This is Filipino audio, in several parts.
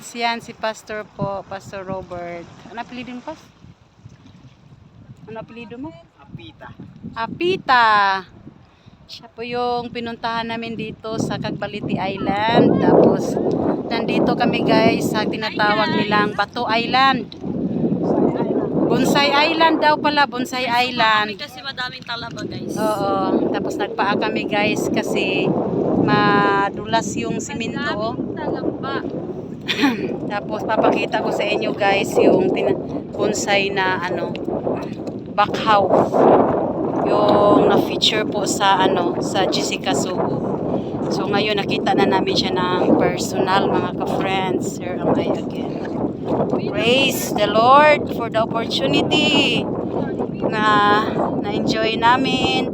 friends, yan si Pastor po, Pastor Robert. Ano apelido mo, Pas? Ano apelido mo? Apita. Apita. Siya po yung pinuntahan namin dito sa Cagbaliti Island. Tapos, nandito kami guys sa tinatawag nilang Bato Island. Bonsai Island daw pala, Bonsai Island. Kasi madaming talaba guys. Oo, tapos nagpaa kami guys kasi madulas yung simento. Talaba. Tapos papakita ko sa inyo guys yung bonsai na ano, bakhaw. Yung na-feature po sa ano, sa Jessica Soho. So ngayon nakita na namin siya ng personal mga ka-friends. Here am I again. Praise the Lord for the opportunity na na-enjoy namin.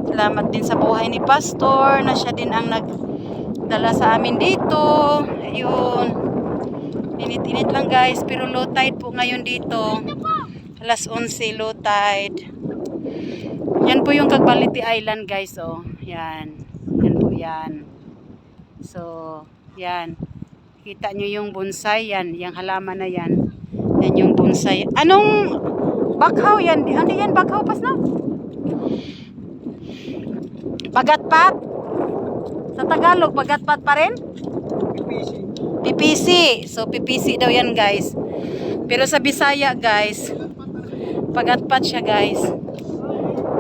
Salamat din sa buhay ni Pastor na siya din ang nagdala sa amin dito. Ayun. Init-init lang guys, pero low tide po ngayon dito. Alas 11 low tide. Yan po yung Cagbaliti Island guys, oh. Yan. Yan po yan. So, yan. Kita nyo yung bonsai yan, yung halaman na yan. Yan yung bonsai. Anong bakhaw yan? Ano yan bakhaw pas na? Pagatpat? Sa Tagalog, pagatpat pa rin? PPC. PPC. So, PPC daw yan guys. Pero sa Bisaya guys, pagatpat siya guys.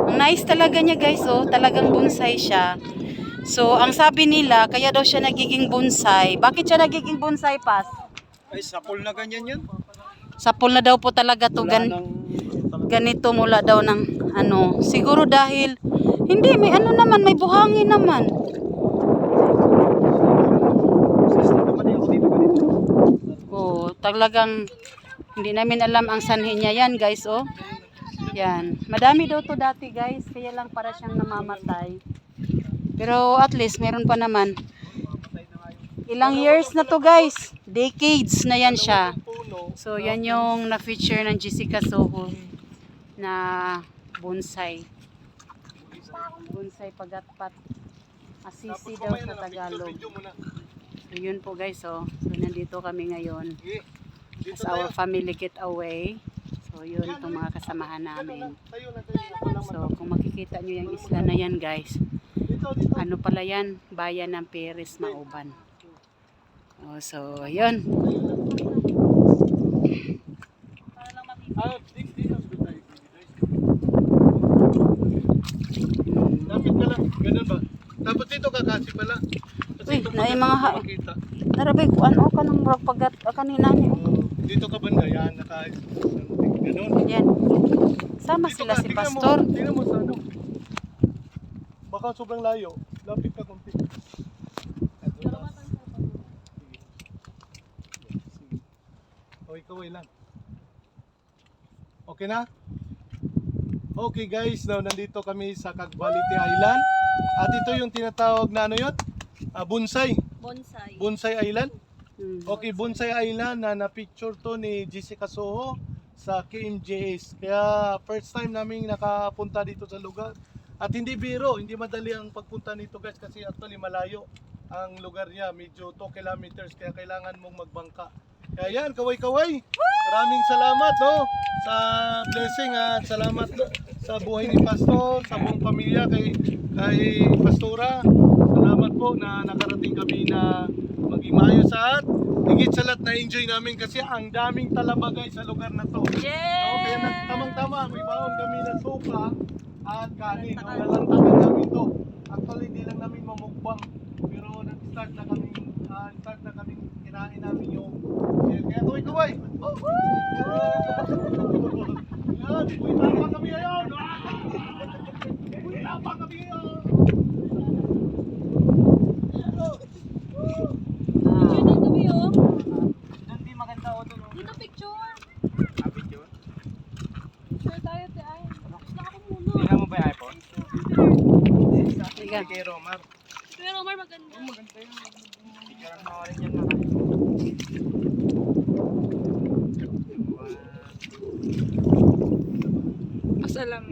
Ang nice talaga niya guys, oh. Talagang bonsai siya. So, ang sabi nila, kaya daw siya nagiging bonsai. Bakit siya nagiging bonsai, Pas? Ay, sapol na ganyan yan. Sapol na daw po talaga to. Ganito mula daw ng ano. Siguro dahil, hindi, may ano naman, may buhangin naman. Oh, talagang, hindi namin alam ang sanhi niya yan, guys, oh. Yan. Madami daw to dati, guys. Kaya lang para siyang namamatay. Pero at least meron pa naman. Ilang years na to guys. Decades na yan siya. So yan yung na-feature ng Jessica Soho na bonsai. Bonsai pagatpat. Asisi daw sa Tagalog. So yun po guys, oh. So nandito kami ngayon. As our family get away. So yun itong mga kasamahan namin. So kung makikita nyo yung isla na yan guys. Ano pala yan? Bayan ng Perez, Mauban. Oh, so, yun. Dapat pala, ganun ba? Dapat dito kakasi pala. Uy, na yung mga narabay ko, ano ka nang pagat kanina niyo. Dito ka banda, yan, nakaayos. Ganun. Yan. Sama sila si Pastor. Tingnan mo sa ano. Baka sobrang layo. Lapit ka konti. Kaway lang. Okay na? Okay guys, now nandito kami sa Cagbaliti Island. At ito yung tinatawag na ano yun? Bonsai. Bonsai. Bonsai Island. Okay, Bonsai Island na na-picture to ni Jessica Soho sa KMJS. Kaya first time namin nakapunta dito sa lugar. At hindi biro, hindi madali ang pagpunta nito guys kasi actually malayo ang lugar niya. Medyo 2 kilometers kaya kailangan mong magbangka. Kaya yan, kaway-kaway. Maraming salamat no, sa blessing at salamat sa buhay ni Pastor, sa buong pamilya, kay Pastora. Salamat po na nakarating kami na maging maayos at higit sa lahat na enjoy namin kasi ang daming talaba guys sa lugar na to. Yay! Kaya tamang-tama, may baon kami na sopa at kanin. Lalantakan namin to. Actually, di lang namin mamukbang. Pero nag-start na kami kinain namin yung kaya kaway-kaway. Yan, uy, tama kami ngayon. Uy, tama kami ngayon. Dito kami oh. Hindi maganda o doon. Dito picture. Picture? Picture tayo te ay. Gusto ako muna. Tingnan mo ba yung iPhone? Sige. Kay Romar. Pero Omar maganda. Maganda yun. Picturean mo rin yan na. Masalam.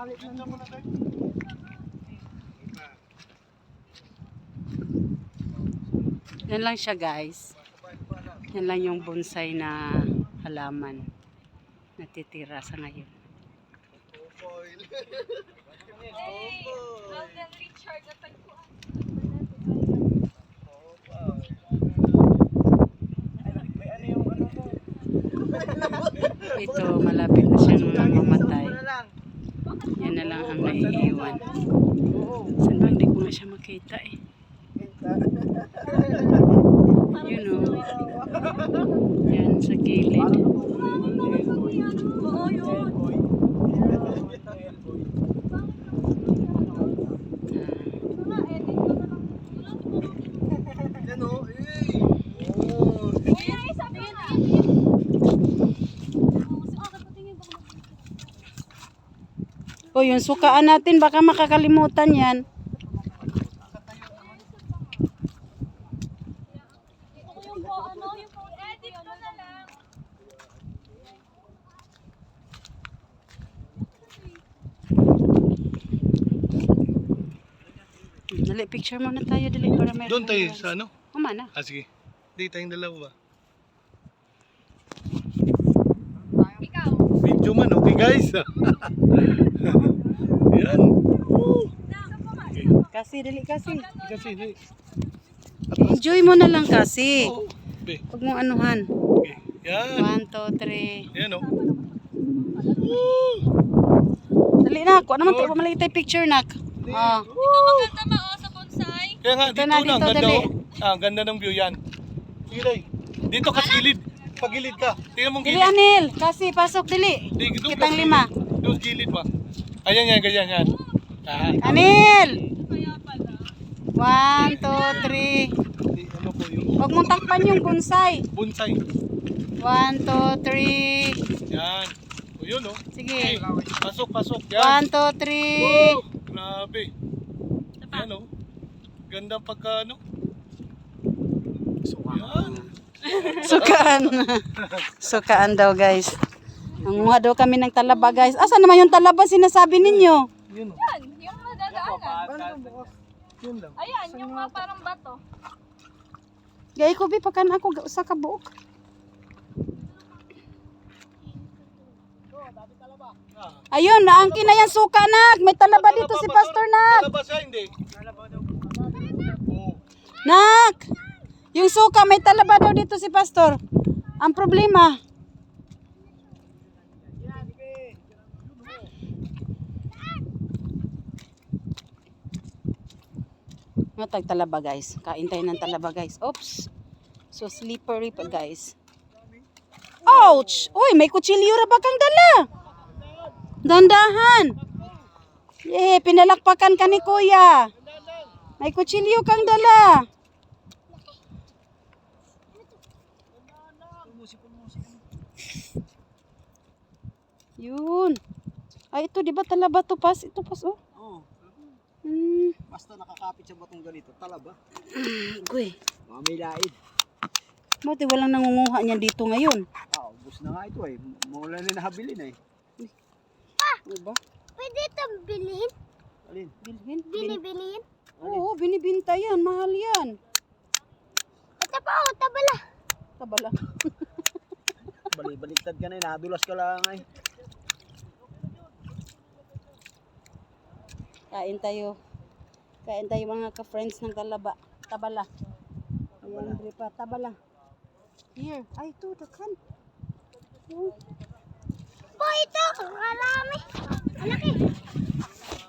Ganda mo na tayo. Yan lang siya guys. Yan lang yung bonsai na halaman natitira sa ngayon. Hey, Alden Richard na tagpuan. Ito, malapit na siyang mamatay. Yan na lang ang naiiwan. Saan ba? Hindi ko na siya makita eh. Yun o. Yan sa gilid. Oo, yun. Mga edit ko na lang. Kuya, sabi ko na. O yung sukaan natin, baka makakalimutan yan. Ito ko yung ano, yung edit ko na lang. Dali, picture muna tayo. Dali, para meron. Doon tayo sa ano? Umana. Ah, sige. Hindi tayong dalawa ba? Ikaw. Video man, okay guys? Yan. Kasi, dali kasi. Kasi, hindi. Enjoy mo na lang kasi. Oh, be. Huwag mo anuhan. Okay. Yan. 1, 2, 3. Yan o. Dali na, kuha naman tayo. Pamalagi tayo picture, nak. Ah. Ito maganda mao sa bonsai. Kaya nga, Ito dito na, na, dito, ang ganda dali. o. Ah, ang ganda ng view yan. Sige, Day. Dito ka sa gilid. Pagilid ka. Tingnan mong Dili, gilid. Anil. Kasi, pasok, dili. Doon Kitang ka sa 5. gilid. Doon gilid ba? Ayan yan, ganyan yan. Ah, Anil! Kaya pala. 1, 2, 3. ano po yung Huwag mong takpan yung bonsai. bonsai. 1, 2, 3. Yan. O yun o. Sige. Pasok, pasok. Yan. 1, 2, 3. Grabe. Yan o. Ganda pagka ano. Yan. Sukaan. Sukaan daw, guys. Nanguha daw kami ng talaba, guys. Asa naman yung talaba sinasabi ninyo? Yun o. Yan, yung nadadaanan. Yun lang. Ayan, yung mga parang bato. Gay ko, bi, pakan ako sa kabuok. Ayun, naangkin na yan suka, nak. May talaba dito si Pastor, nak. Talaba siya, hindi. Talaba daw. Oo. Nak! Yung suka, may talaba daw dito si Pastor. Ang problema. Matag talaba, guys. Kain tayo ng talaba, guys. Oops. So slippery pa, guys. Ouch! Uy, may kutsilyo ra ba kang dala? Dandahan. Pinalakpakan ka ni Kuya. May kutsilyo kang dala. Yun. Ay, ito, di ba talaba to, Pas? Ito, Pas, oh. Oo. Hmm. Basta nakakapit sa batong ganito, talaba. Uy. Mamilaid. Buti walang nangunguha niyan dito ngayon. Ubus na nga ito eh. Maulan na nahabilin eh. Diba? Pwede itong bilhin? Alin? Bilhin? Binibilhin? Oo, binibinta yan. Mahal yan. Ito pa, oh, tabala. Tabala. Baliktad ka na eh. Nadulas ka lang eh. Kain tayo. Kain tayo mga ka-friends ng talaba. Tabala. Ayan, Dre pa. Tabala. Here. Ay, ito. Dakan. Oh. Po, ito. Marami. Malaki.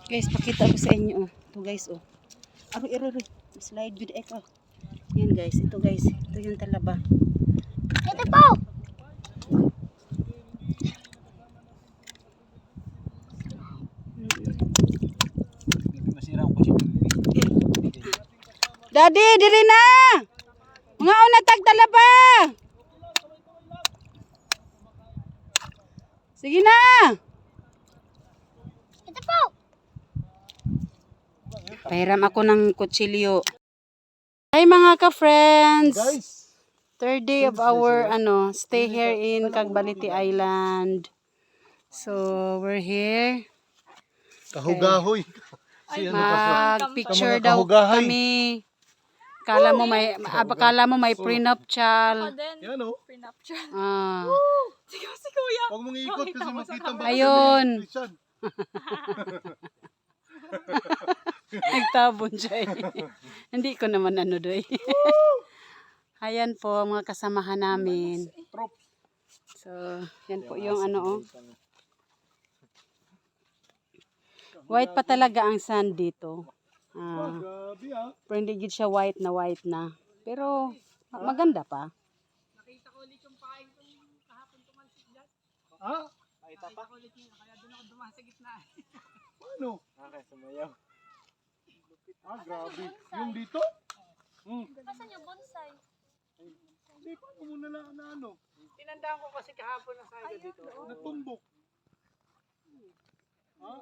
Guys, pakita ko sa inyo. Oh. Ito guys, oh. Aroy. Slide with echo. Yan guys. Ito guys. Ito yung talaba. Ito po. Hindi masira ang kusin. Daddy, diri na! Mga una tag talaba! Sige na! Ito po. Pahiram ako ng kutsilyo. Hi mga ka-friends! Guys. Third day of our stay here in Cagbaliti Island. So, we're here. Kahugahoy. Si ano pa? Mag-picture Mga daw kahugahay. kami. Kala mo may prenuptial. Then, Yan oh. pre-nuptial. Ah. Si kuya. Huwag mong ikot kasi makita ba? Ayun. Christian. Nagtabon siya eh. Hindi ko naman ano doy. Ayan po mga kasamahan namin. So, yan po yung ano oh. White pa talaga ang sand dito. Grabe ah. Pero hindi gid siya white na. Pero maganda pa. Ha? Nakita pa? Ano? Okay, sumayaw. Grabe. Yung dito? Kasan yung bonsai? Hindi pa mo muna na ano. Tinandaan ko kasi kahapon na sa dito. Natumbok. Ha?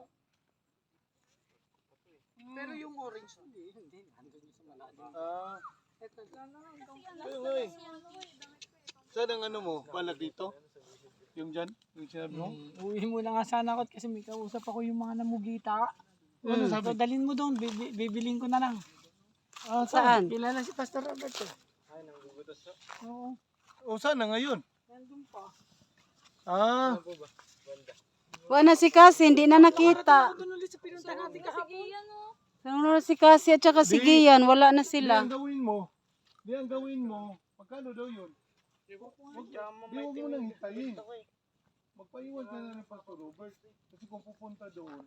Pero yung orange, hindi. Nandun yung sa malalim. Kaya nga eh. Saan ang ano mo? Balag dito? Yung dyan? Yung sinabi mo? Uwi muna nga sana ako kasi may kausap ako yung mga namugita. Ano sabi? So, dalhin mo doon, bibiling ko na lang. Saan? Kilala si Pastor Robert eh. Ay, nanggugutos to. Oo, O saan na ngayon? nandun pa. Ah, Wala si Cassie, hindi na nakita. Doon ulit sa pinunta natin kahapon. Sunod si Cassie at saka si Gian, wala na di sila. ang gawin mo. Magkano daw yun? Di mo muna hitayin. Magpaiwan ka na ng Pastor Robert. Kasi kung pupunta doon,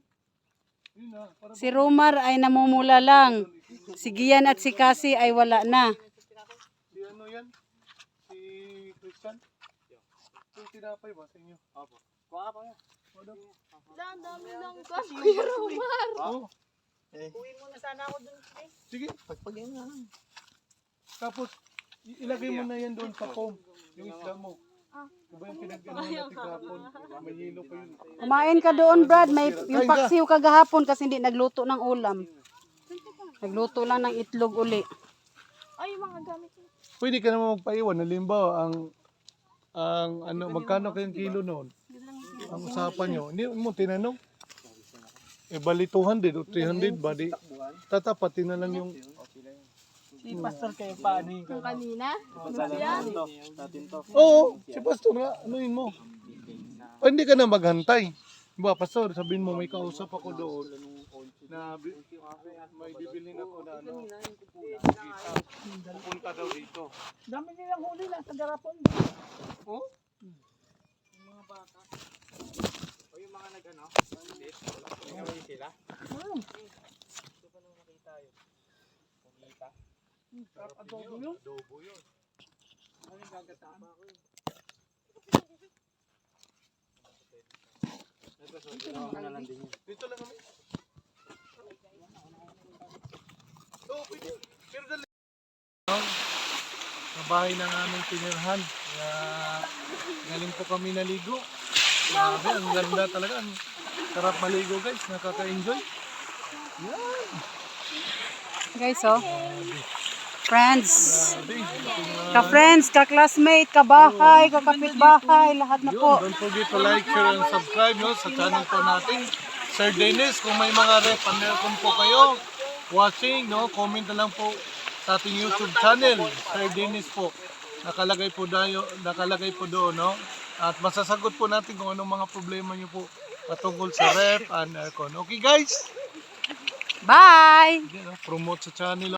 yun na. Para Si Romar ay namumula lang. Si Gian at si Cassie ay wala na. si ano yan? Si Christian? Yung tinapay ba sa inyo? Opo. Kuha pa yan. Ang dami lang ka, Kuya Romar. Oo. Uwi muna sana ako doon. Sige. Pagpagyan na lang. Tapos, ilagay mo na yan doon sa foam. Yung isda mo. Diba yung pinag-ano natin kahapon? May hilo pa yun. Kumain ka doon, Brad. May yung paksiw kagahapon kasi hindi nagluto ng ulam. Nagluto lang ng itlog uli. Ay, yung mga gamit mo. Pwede ka naman magpaiwan. Halimbawa, ang ano, magkano kayong kilo noon? Ang usapan nyo. Hindi mo tinanong. Bali 200 o 300 ba? Di, tatapatin na lang yung... Si Pastor kayo paano yung Yung kanina? Natin to. Oo, si Pastor nga, anuin mo. O hindi ka na maghantay. Diba, Pastor, sabihin mo may kausap ako doon na may bibilin ako na ano. Pupunta daw dito. dami nilang huli lang sa garapon. Oh? O yung mga nag-ano, nag-away sila. Adobo yun. Dito lang kami. Oo, pwede. Pero dali. Sa bahay ng aming tinirhan. Kaya galing po kami naligo. Grabe, ang ganda talaga. Ang sarap maligo guys. Nakaka-enjoy. Guys, oh. Friends. Grabe. Ka-friends, ka-classmate, ka-bahay, ka-kapitbahay, lahat na po. Don't forget to like, share, and subscribe no, sa channel po natin. Sir Dennis, kung may mga meron po kayo watching, no, comment na lang po sa ating YouTube channel. Sir Dennis po. Nakalagay po doon, no? At masasagot po natin kung anong mga problema niyo po patungkol sa ref and aircon. Okay guys? Bye! Promote sa channel.